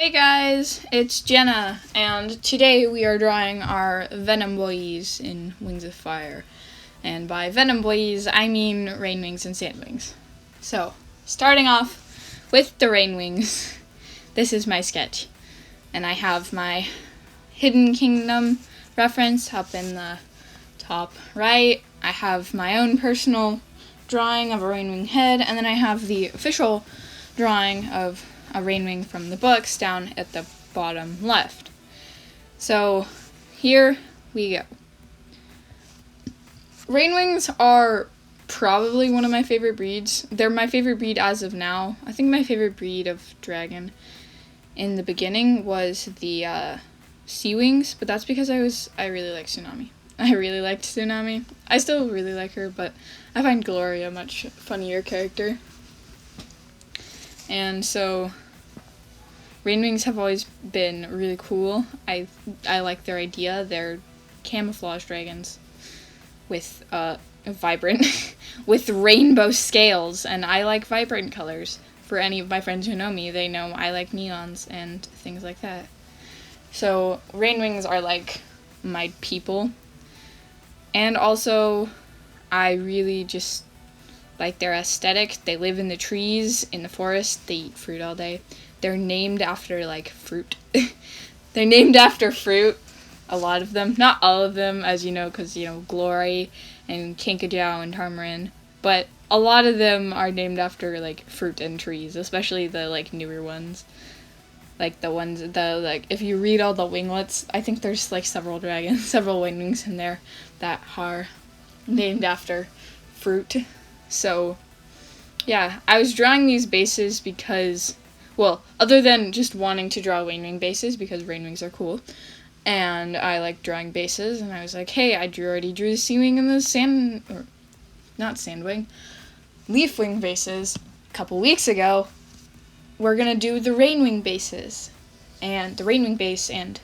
Hey guys, it's Jenna, and today we are drawing our Venom Boys in Wings of Fire. And by Venom Boys, I mean Rainwings and Sandwings. So, starting off with the Rainwings, this is my sketch. And I have my Hidden Kingdom reference up in the top right. I have my own personal drawing of a Rainwing head, and then I have the official drawing of a Rainwing from the books down at the bottom left. So here we go. Rainwings are probably one of my favorite breeds. They're my favorite breed as of now. I think my favorite breed of dragon in the beginning was the Sea Wings, but that's because I really like Tsunami. I really liked Tsunami. I still really like her, but I find Gloria a much funnier character. And so Rainwings have always been really cool. I like their idea. They're camouflage dragons with vibrant with rainbow scales, and I like vibrant colors. For any of my friends who know me, they know I like neons and things like that. So Rainwings are like my people. And also I really just like their aesthetic. They live in the trees, in the forest, they eat fruit all day. They're named after, like, fruit. They're named after fruit, a lot of them. Not all of them, as you know, because, Glory and Kinkajou and Tamarin. But a lot of them are named after, like, fruit and trees, especially the, like, newer ones. Like, if you read all the winglets, I think there's, like, several Rainwings in there that are named after fruit. So, yeah, I was drawing these bases because, well, other than just wanting to draw Rainwing bases, because Rainwings are cool, and I like drawing bases, and I was like, hey, already drew the Sea Wing and the Leafwing bases a couple weeks ago. We're gonna do the Rainwing bases, and the Rainwing base, and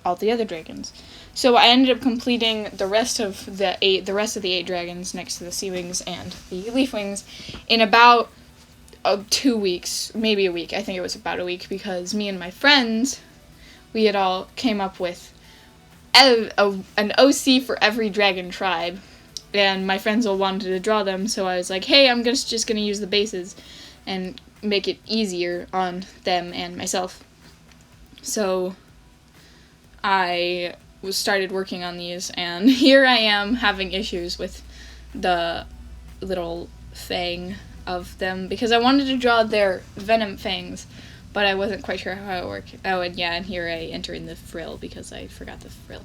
all the other dragons. So I ended up completing the rest of the 8 dragons next to the Sea Wings and the Leafwings in about 2 weeks, maybe a week. I think it was about a week, because me and my friends, we had all came up with an OC for every dragon tribe, and my friends all wanted to draw them, so I was like, hey, I'm just gonna use the bases and make it easier on them and myself. So I started working on these, and here I am having issues with the little fang of them, because I wanted to draw their venom fangs, but I wasn't quite sure how it worked. Oh, and yeah, and here I enter in the frill, because I forgot the frill,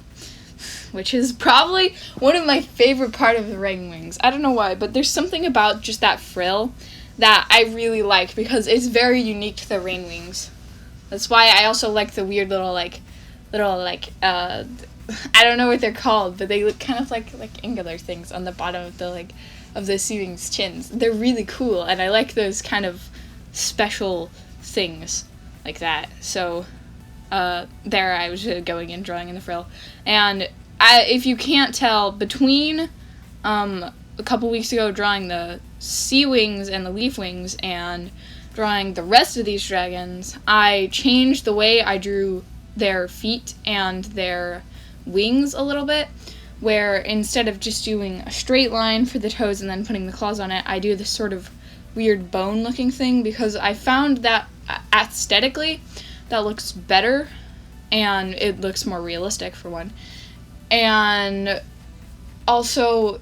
which is probably one of my favorite part of the Rainwings. I don't know why, but there's something about just that frill that I really like, because it's very unique to the Rainwings. That's why I also like the weird little I don't know what they're called, but they look kind of like angular things on the bottom of the Sea Wings' chins. They're really cool, and I like those kind of special things like that. So there I was going and drawing in the frill. And if you can't tell, between a couple weeks ago drawing the Sea Wings and the Leafwings and drawing the rest of these dragons, I changed the way I drew their feet and their wings a little bit, where instead of just doing a straight line for the toes and then putting the claws on it, I do this sort of weird bone looking thing, because I found that aesthetically that looks better, and it looks more realistic for one. And also,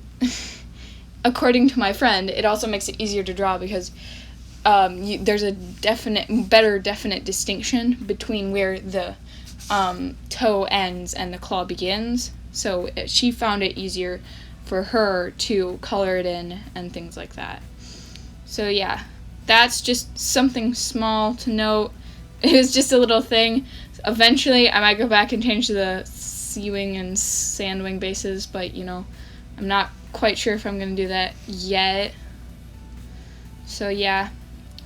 according to my friend, it also makes it easier to draw, because there's a definite distinction between where the toe ends and the claw begins, so she found it easier for her to color it in and things like that. So yeah, that's just something small to note. It was just a little thing. Eventually I might go back and change the Sea Wing and Sandwing bases, but I'm not quite sure if I'm gonna do that yet. So yeah,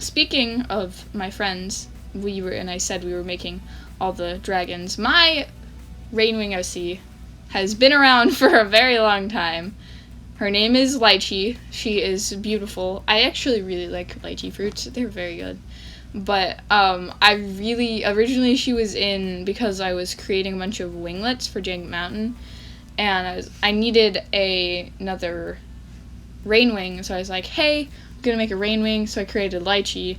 speaking of my friends, I said we were making all the dragons. My Rainwing OC has been around for a very long time. Her name is Lychee. She is beautiful. I actually really like lychee fruits. They're very good. But originally she was in because I was creating a bunch of winglets for Giant Mountain, and I needed another Rainwing, so I was like, hey, I'm gonna make a Rainwing, so I created Lychee,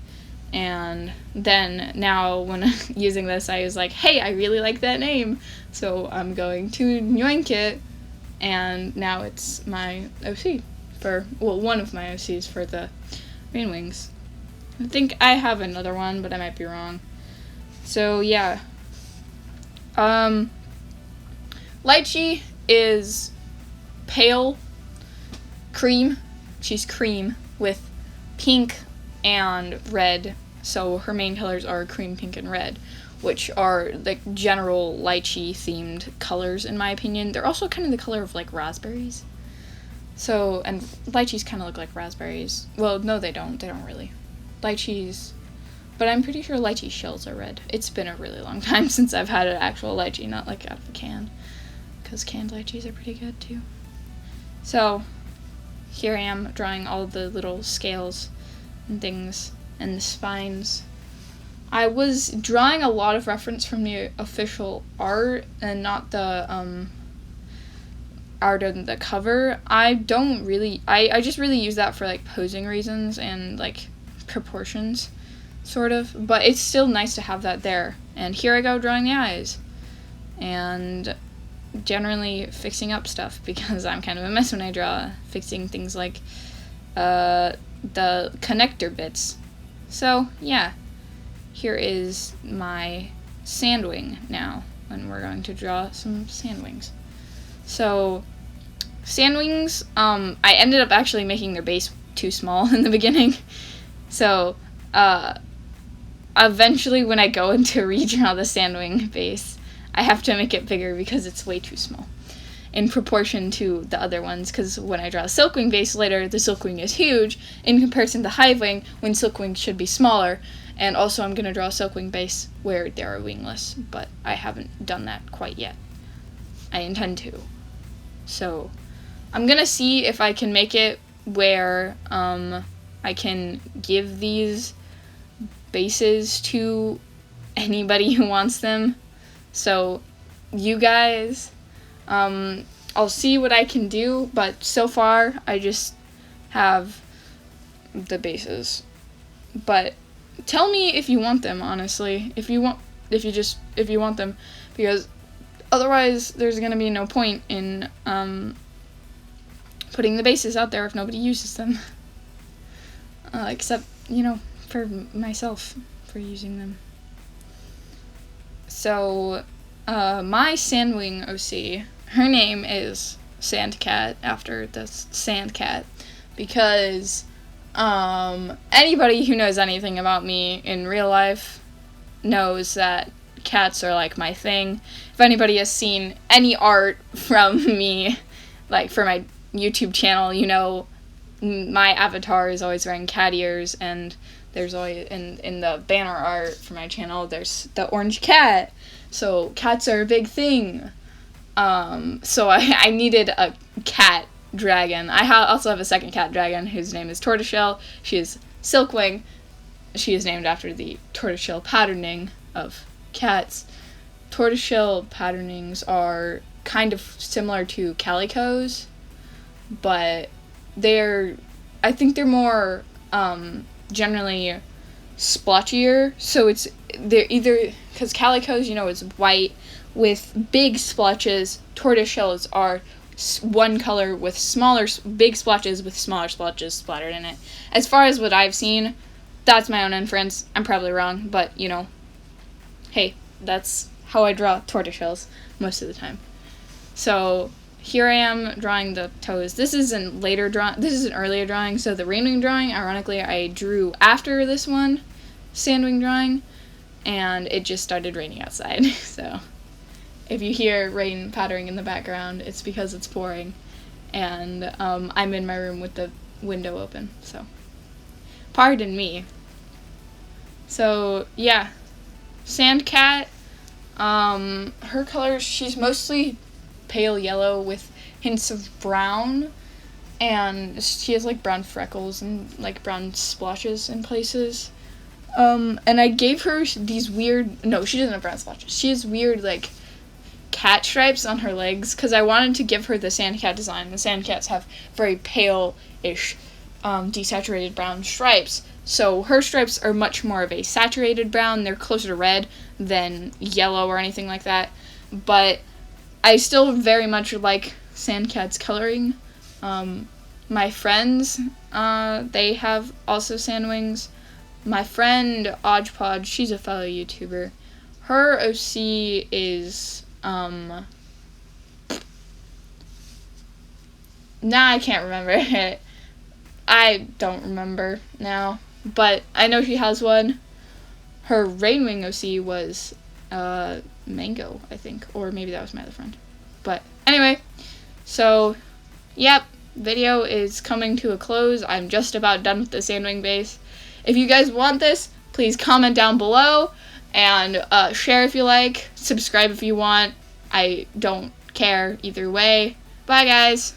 and then now when using this, I was like, hey, I really like that name, so I'm going to yoink it, and now it's my OC one of my OCs for the Rainwings. I think I have another one, but I might be wrong. So yeah. Lychee is pale cream. She's cream with pink and red. So her main colors are cream, pink, and red, which are like general Lychee themed colors in my opinion. They're also kind of the color of like raspberries. So, and Lychees kind of look like raspberries. Well, no, they don't. They don't really. Lychees, but I'm pretty sure Lychee shells are red. It's been a really long time since I've had an actual Lychee, not like out of a can, because canned Lychees are pretty good too. So, here I am drawing all the little scales and things and the spines. I was drawing a lot of reference from the official art and not the art on the cover. I just really use that for like posing reasons and like proportions, sort of, but it's still nice to have that there. And here I go drawing the eyes and generally fixing up stuff because I'm kind of a mess when I draw, fixing things like the connector bits. So yeah, here is my Sandwing now, and we're going to draw some Sandwings. So Sandwings, I ended up actually making their base too small in the beginning. So, eventually when I go into redraw the Sandwing base, I have to make it bigger because it's way too small in proportion to the other ones, because when I draw a Silkwing base later, the Silkwing is huge in comparison to Hivewing, when Silkwing should be smaller. And also I'm going to draw a Silkwing base where there are wingless, but I haven't done that quite yet. I intend to. So, I'm going to see if I can make it where, I can give these bases to anybody who wants them. So, you guys, I'll see what I can do, but so far, I just have the bases. But tell me if you want them, honestly. If you want them, because otherwise, there's gonna be no point in, putting the bases out there if nobody uses them. Except, for myself, for using them. So, my Sandwing OC, her name is Sandcat, after the sand cat, because, anybody who knows anything about me in real life knows that cats are, like, my thing. If anybody has seen any art from me, like, for my YouTube channel, my avatar is always wearing cat ears, and there's always, in the banner art for my channel, there's the orange cat, so cats are a big thing. So I needed a cat dragon. I also have a second cat dragon whose name is Tortoiseshell. She is Silkwing. She is named after the tortoiseshell patterning of cats. Tortoiseshell patternings are kind of similar to calicos, but I think they're more, generally splotchier, so they're either, because calicos, is white with big splotches. Tortoiseshells are one color with big splotches with smaller splotches splattered in it. As far as what I've seen, that's my own inference. I'm probably wrong, but, hey, that's how I draw tortoiseshells most of the time. So, here I am drawing the toes. This is an earlier drawing, so the Rainwing drawing, ironically, I drew after this one, Sandwing drawing, and it just started raining outside, so if you hear rain pattering in the background, it's because it's pouring, and I'm in my room with the window open, so pardon me. So, yeah, Sandcat, her colors, she's mostly pale yellow with hints of brown, and she has like brown freckles and like brown splotches in places. And I gave her these weird, no, she doesn't have brown splotches. She has weird, like, cat stripes on her legs, because I wanted to give her the sand cat design. The sand cats have very pale-ish, desaturated brown stripes. So her stripes are much more of a saturated brown. They're closer to red than yellow or anything like that. But I still very much like sand cats coloring. My friends, they have also Sandwings. My friend Odgepodge, she's a fellow YouTuber. Her OC is, nah, I can't remember it. I don't remember now, but I know she has one. Her Rainwing OC was, Mango, I think, or maybe that was my other friend. But anyway, so, yep, video is coming to a close. I'm just about done with the Sandwing base. If you guys want this, please comment down below, and share if you like, subscribe if you want. I don't care either way. Bye, guys.